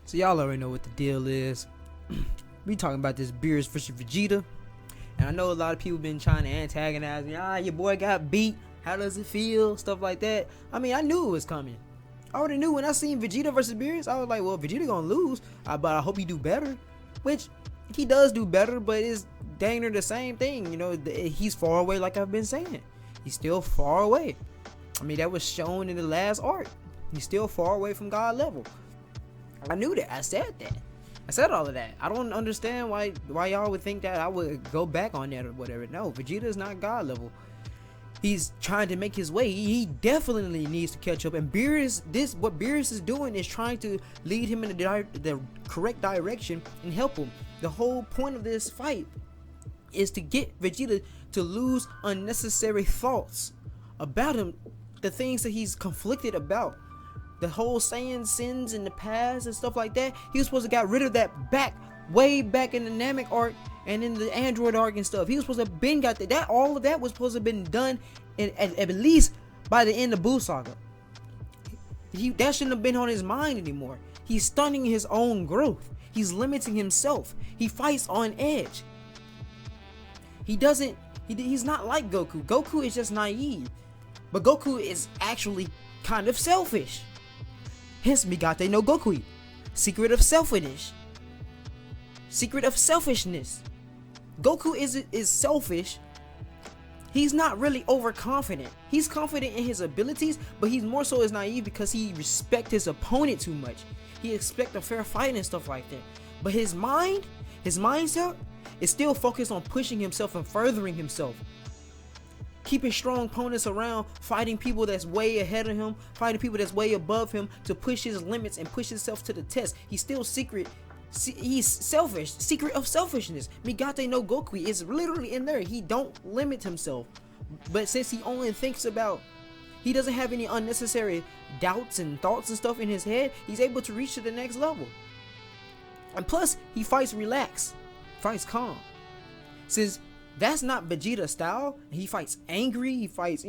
So y'all already know what the deal is. We talking about this Beerus versus Vegeta. And I know a lot of people been trying to antagonize me. Your boy got beat. How does it feel? Stuff like that. I mean, I knew it was coming. I already knew when I seen Vegeta versus Beerus. I was like, well, Vegeta gonna lose. But I hope he do better. Which, he does do better, but it's dang near the same thing. You know, he's far away like I've been saying. He's still far away. I mean, that was shown in the last arc. He's still far away from God level. I knew that. I said that. I said all of that. I don't understand why y'all would think that I would go back on that or whatever. No, Vegeta is not God level. He's trying to make his way. He definitely needs to catch up. And what Beerus is doing is trying to lead him in the correct direction and help him. The whole point of this fight is to get Vegeta to lose unnecessary thoughts about him, the things that he's conflicted about. The whole Saiyan sins in the past and stuff like that. He was supposed to got rid of that way back in the Namek arc and in the Android arc and stuff. He was supposed to have been got that. All of that was supposed to have been done at least by the end of Buu Saga. That shouldn't have been on his mind anymore. He's stunning his own growth. He's limiting himself. He fights on edge. He's not like Goku. Goku is just naive. But Goku is actually kind of selfish. Hence Migate no Gokui. Secret of selfishness. Secret of selfishness. Goku is selfish. He's not really overconfident. He's confident in his abilities, but he's more so as naive because he respects his opponent too much. He expects a fair fight and stuff like that. But his mindset is still focused on pushing himself and furthering himself. Keeping strong opponents around, fighting people that's way ahead of him, fighting people that's way above him to push his limits and push himself to the test. He's still he's selfish. Secret of selfishness. Migate no Gokui is literally in there. He don't limit himself. But since he only thinks about, he doesn't have any unnecessary doubts and thoughts and stuff in his head, he's able to reach to the next level. And plus, he fights relaxed, fights calm. Since that's not Vegeta's style, he fights angry, he fights,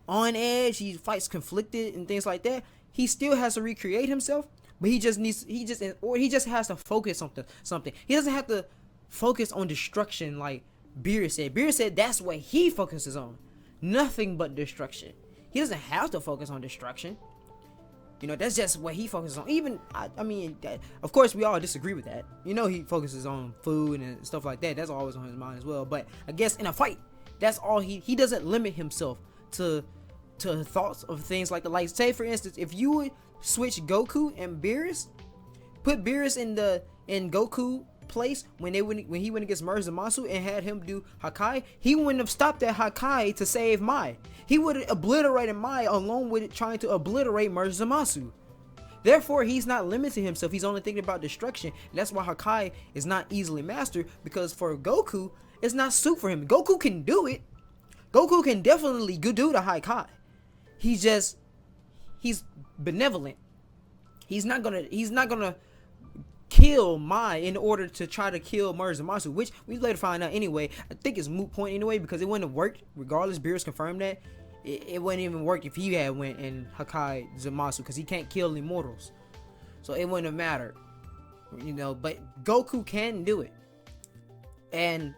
on edge, he fights conflicted and things like that. He still has to recreate himself, but he just has to focus on something. He doesn't have to focus on destruction like Beerus said. Beerus said that's what he focuses on. Nothing but destruction. He doesn't have to focus on destruction. That's just what he focuses on. Even, of course, we all disagree with that. He focuses on food and stuff like that. That's always on his mind as well. But I guess in a fight, that's all he doesn't limit himself to thoughts of things like that. Like, say, for instance, if you would switch Goku and Beerus, put Beerus in Goku place when he went against Zamasu and had him do Hakai, he wouldn't have stopped that Hakai to save Mai. He would have obliterated Mai along with it trying to obliterate Zamasu. Therefore, he's not limiting himself. He's only thinking about destruction. And that's why Hakai is not easily mastered, because for Goku, it's not suit for him. Goku can do it. Goku can definitely do the Hakai. He's benevolent. He's not gonna kill Mai in order to try to kill Zamasu, which we later find out anyway. I think it's moot point anyway, because it wouldn't have worked regardless. Beerus confirmed that it wouldn't even work if he had went and Hakai Zamasu, because he can't kill immortals, so it wouldn't have mattered, but Goku can do it. And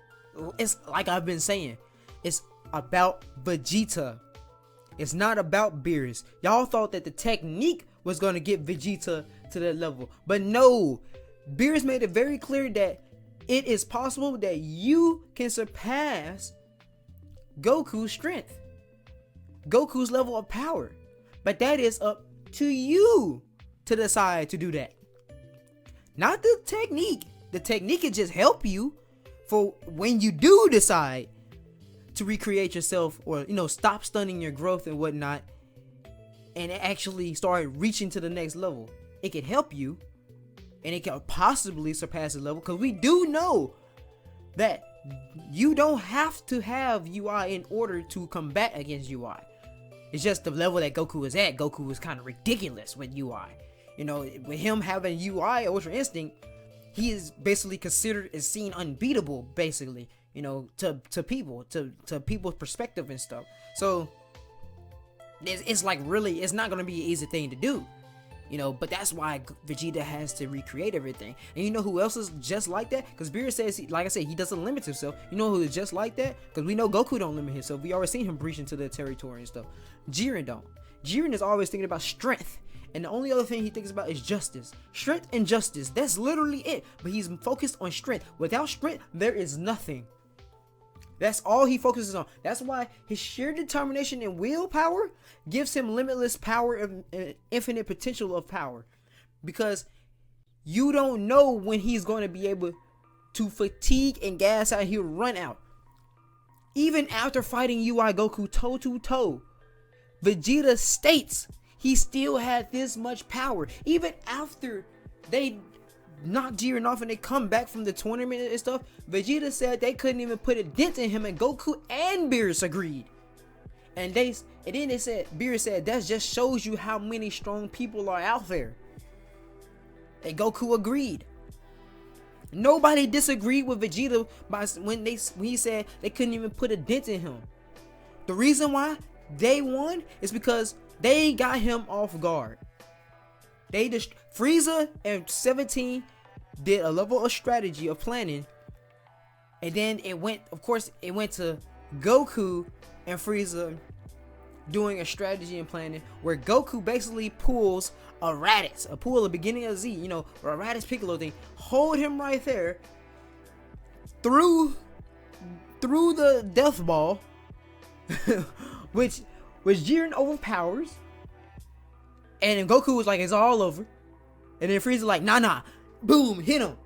it's like I've been saying, it's about Vegeta. It's not about Beerus. Y'all thought that the technique was going to get Vegeta to that level, but no. Beerus made it very clear that it is possible that you can surpass Goku's strength, Goku's level of power, but that is up to you to decide to do that. Not the technique. The technique can just help you for when you do decide to recreate yourself, or stop stunning your growth and whatnot, and actually start reaching to the next level. It can help you, and it can possibly surpass the level, because we do know that you don't have to have UI in order to combat against UI. It's just the level that Goku is at. Goku is kind of ridiculous with UI. With him having UI, Ultra Instinct, he is basically considered as seen unbeatable, basically, to people's perspective and stuff. So it's like, really, it's not going to be an easy thing to do. But that's why Vegeta has to recreate everything. And you know who else is just like that? Because Beerus says, like I said, he doesn't limit himself. You know who is just like that? Because we know Goku don't limit himself. We already seen him breach into the territory and stuff. Jiren don't. Jiren is always thinking about strength. And the only other thing he thinks about is justice. Strength and justice. That's literally it. But he's focused on strength. Without strength, there is nothing. That's all he focuses on. That's why his sheer determination and willpower gives him limitless power and infinite potential of power. Because you don't know when he's going to be able to fatigue and gas out. He'll run out. Even after fighting UI Goku toe to toe, Vegeta states he still had this much power. Even after they knock Jiren off and they come back from the tournament and stuff, Vegeta said they couldn't even put a dent in him, and Goku and Beerus agreed. And then they said, Beerus said, that just shows you how many strong people are out there. And Goku agreed. Nobody disagreed with Vegeta when he said they couldn't even put a dent in him. The reason why they won is because they got him off guard. Frieza and 17 did a level of strategy of planning, and then it went to Goku and Frieza doing a strategy and planning where Goku basically pulls a Raditz, a pull at the beginning of Z, or a Raditz Piccolo thing, hold him right there through the death ball, which Jiren overpowers. And then Goku was like, it's all over. And then Frieza like, nah, boom, hit him,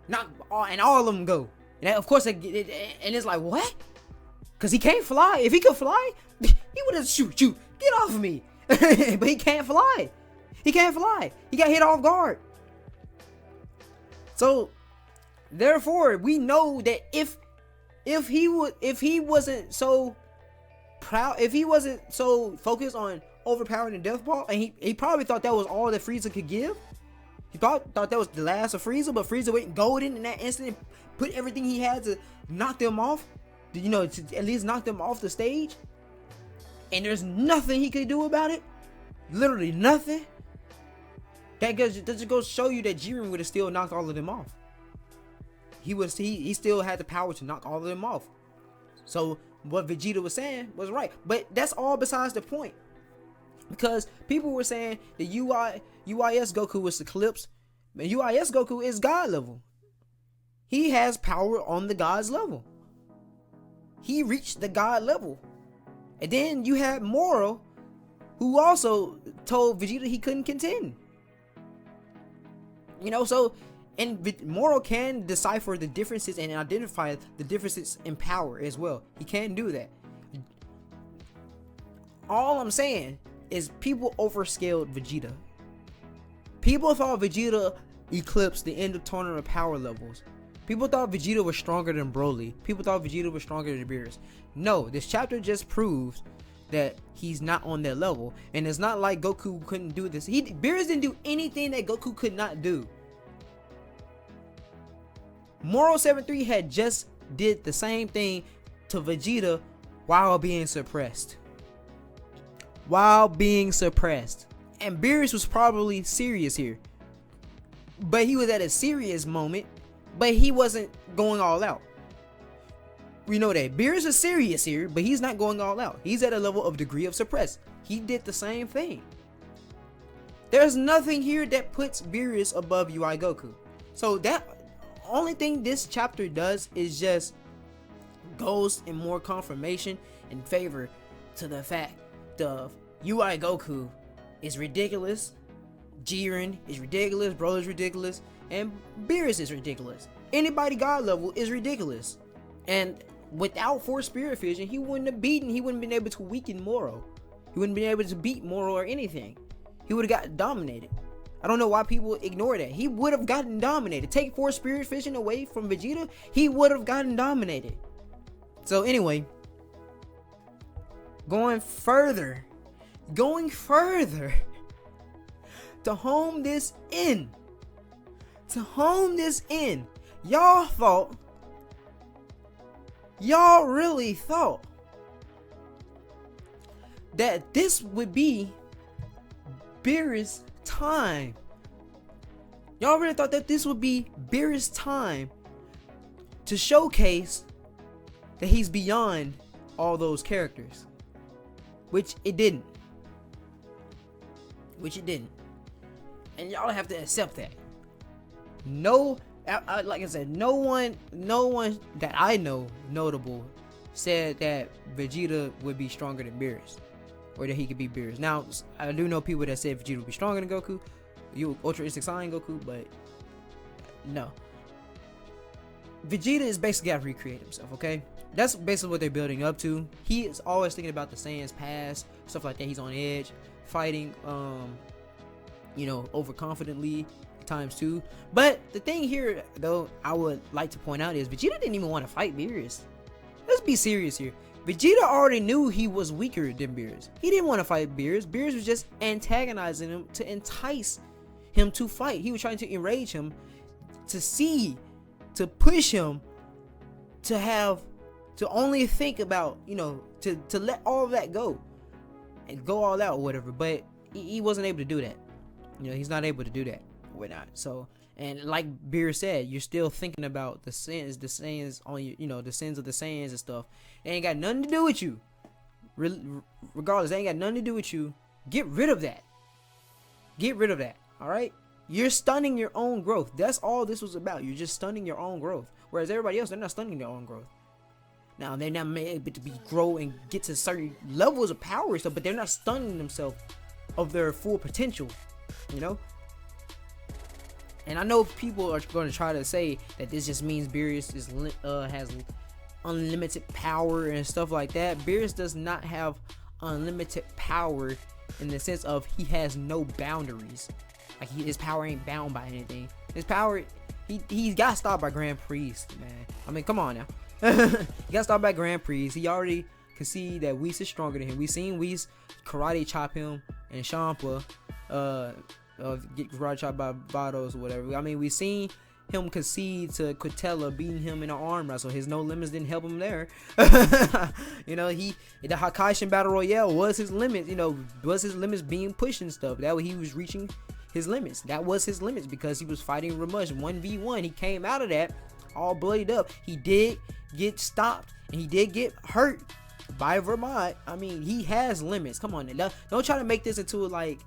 and all of them go. And of course, and it's like, what? Because he can't fly. If he could fly, he would have shoot, get off of me. But he can't fly. He can't fly. He got hit off guard. So, therefore, we know that if he wasn't so proud, if he wasn't so focused on overpowering the death ball, and he probably thought that was all that Frieza could give. He thought that was the last of Frieza, but Frieza went golden in that instant and put everything he had to knock them off, to at least knock them off the stage. And there's nothing he could do about it. Literally nothing. That just goes to show you that Jiren would have still knocked all of them off. He still had the power to knock all of them off. So what Vegeta was saying was right. But that's all besides the point. Because people were saying that UIS Goku was Eclipse. And UIS Goku is God level. He has power on the God's level. He reached the God level. And then you had Moro, who also told Vegeta he couldn't contend. And Moro can decipher the differences and identify the differences in power as well. He can do that. All I'm saying is people overscaled Vegeta. People thought Vegeta eclipsed the end of tournament power levels. People thought Vegeta was stronger than Broly. People thought Vegeta was stronger than Beerus. No, this chapter just proves that he's not on their level. And it's not like Goku couldn't do this. Beerus didn't do anything that Goku could not do. Moro 7-3 had just did the same thing to Vegeta while being suppressed. And Beerus was probably serious here. But he was at a serious moment. But he wasn't going all out. We know that. Beerus is serious here, but he's not going all out. He's at a level of degree of suppressed. He did the same thing. There's nothing here that puts Beerus above UI Goku. So that only thing this chapter does is just goes in more confirmation in favor to the fact of UI Goku is ridiculous, Jiren is ridiculous, Broly is ridiculous, and Beerus is ridiculous. Anybody God level is ridiculous. And without Force Spirit Fission, he wouldn't have been able to weaken Moro. He wouldn't been able to beat Moro or anything. He would have gotten dominated. I don't know why people ignore that. He would have gotten dominated. Take Force Spirit Fission away from Vegeta, he would have gotten dominated. So anyway, going further to home this in. Y'all really thought that this would be Beerus time. Y'all really thought that this would be Beerus' time to showcase that he's beyond all those characters, which it didn't. And y'all have to accept that. No, like I said, no one that I know notable said that Vegeta would be stronger than Beerus, or that he could be Beerus. Now, I do know people that said Vegeta would be stronger than Goku, you Ultra Instinct Saiyan Goku, but no. Vegeta is basically got to recreate himself, okay? That's basically what they're building up to. He is always thinking about the Saiyans past, stuff like that. He's on edge, fighting, overconfidently times two. But the thing here, though, I would like to point out is Vegeta didn't even want to fight Beerus. Let's be serious here. Vegeta already knew he was weaker than Beerus. He didn't want to fight Beerus. Beerus was just antagonizing him to entice him to fight. He was trying to enrage him, to push him to only think about, to let all of that go and go all out or whatever. But he wasn't able to do that. He's not able to do that or whatnot. So, and like Beerus said, you're still thinking about the sins on you, the sins of the Saiyans and stuff. They ain't got nothing to do with you. Regardless, they ain't got nothing to do with you. Get rid of that. All right? You're stunning your own growth. That's all this was about. You're just stunning your own growth. Whereas everybody else, they're not stunning their own growth. Now, they're not able to grow and get to certain levels of power and stuff, but they're not stunning themselves of their full potential, And I know people are going to try to say that this just means Beerus has unlimited power and stuff like that. Beerus does not have unlimited power in the sense of he has no boundaries. Like his power ain't bound by anything. His power, he got stopped by Grand Priest, man. I mean, come on now. He got stopped by Grand Priest. He already can see that Whis is stronger than him. We seen Whis karate chop him and Champa get karate chopped by Vados or whatever. I mean, we seen him concede to Quintella, beating him in an arm wrestle. His no limits didn't help him there. The Hakaishin Battle Royale was his limit. Was his limits being pushed and stuff. That way he was reaching his limits. That was his limits because he was fighting Ramush 1v1. He came out of that all bloodied up. He did get stopped and he did get hurt by Vermont. I mean, he has limits. Come on, don't try to make this into like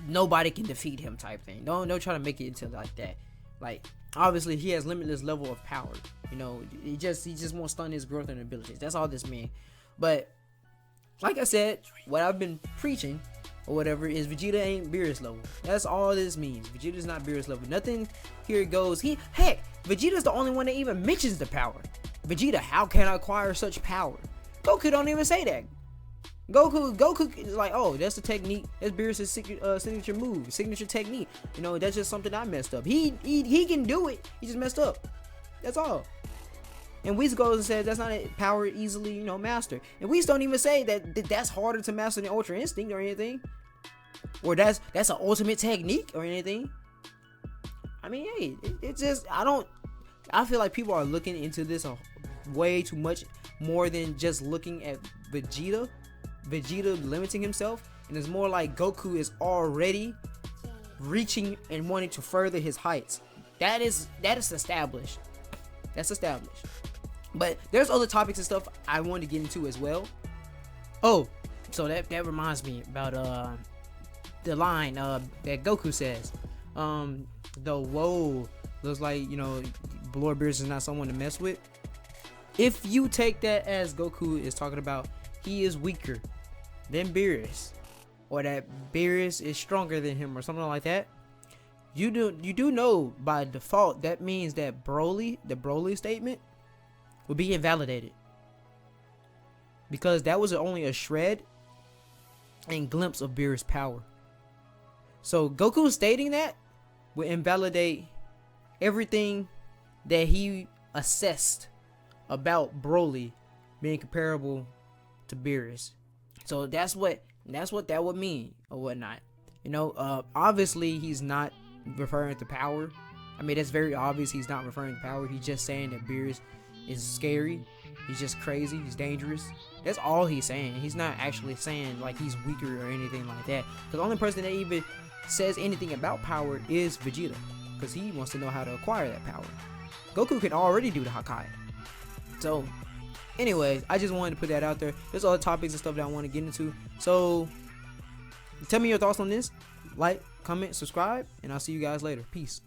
nobody can defeat him type thing. Don't try to make it into like that. Like, obviously he has limitless level of power. He just won't stun his growth and abilities. That's all this means. But like I said, what I've been preaching or whatever is Vegeta ain't Beerus level. That's all this means. Vegeta's not Beerus level. Nothing here goes. Vegeta's the only one that even mentions the power. Vegeta, how can I acquire such power? Goku don't even say that. Goku is like, oh, that's the technique. That's Beerus' signature move, signature technique. That's just something I messed up. He can do it. He just messed up. That's all. And Whis goes and says that's not a power easily, master. And Whis don't even say that's harder to master than Ultra Instinct or anything. Or that's an ultimate technique or anything. I mean, hey, it's just, I feel like people are looking into this way too much more than just looking at Vegeta limiting himself. And it's more like Goku is already reaching and wanting to further his heights. That is established. That's established. But there's other topics and stuff I want to get into as well. Oh, so that reminds me about the line that Goku says. Whoa, looks like Lord Beerus is not someone to mess with. If you take that as Goku is talking about he is weaker than Beerus, or that Beerus is stronger than him or something like that, you do know by default that means that the Broly statement will be invalidated, because that was only a shred and glimpse of Beerus' power. So Goku stating that will invalidate everything that he assessed about Broly being comparable to Beerus. So that's what that would mean or whatnot. Obviously he's not referring to power. I mean, that's very obvious he's not referring to power. He's just saying that Beerus is scary. He's just crazy. He's dangerous. That's all he's saying. He's not actually saying like he's weaker or anything like that. Because the only person that even says anything about power is Vegeta, because he wants to know how to acquire that power. Goku can already do the Hakai. So, anyways, I just wanted to put that out there. There's other topics and stuff that I want to get into. So, tell me your thoughts on this. Like, comment, subscribe, and I'll see you guys later. Peace.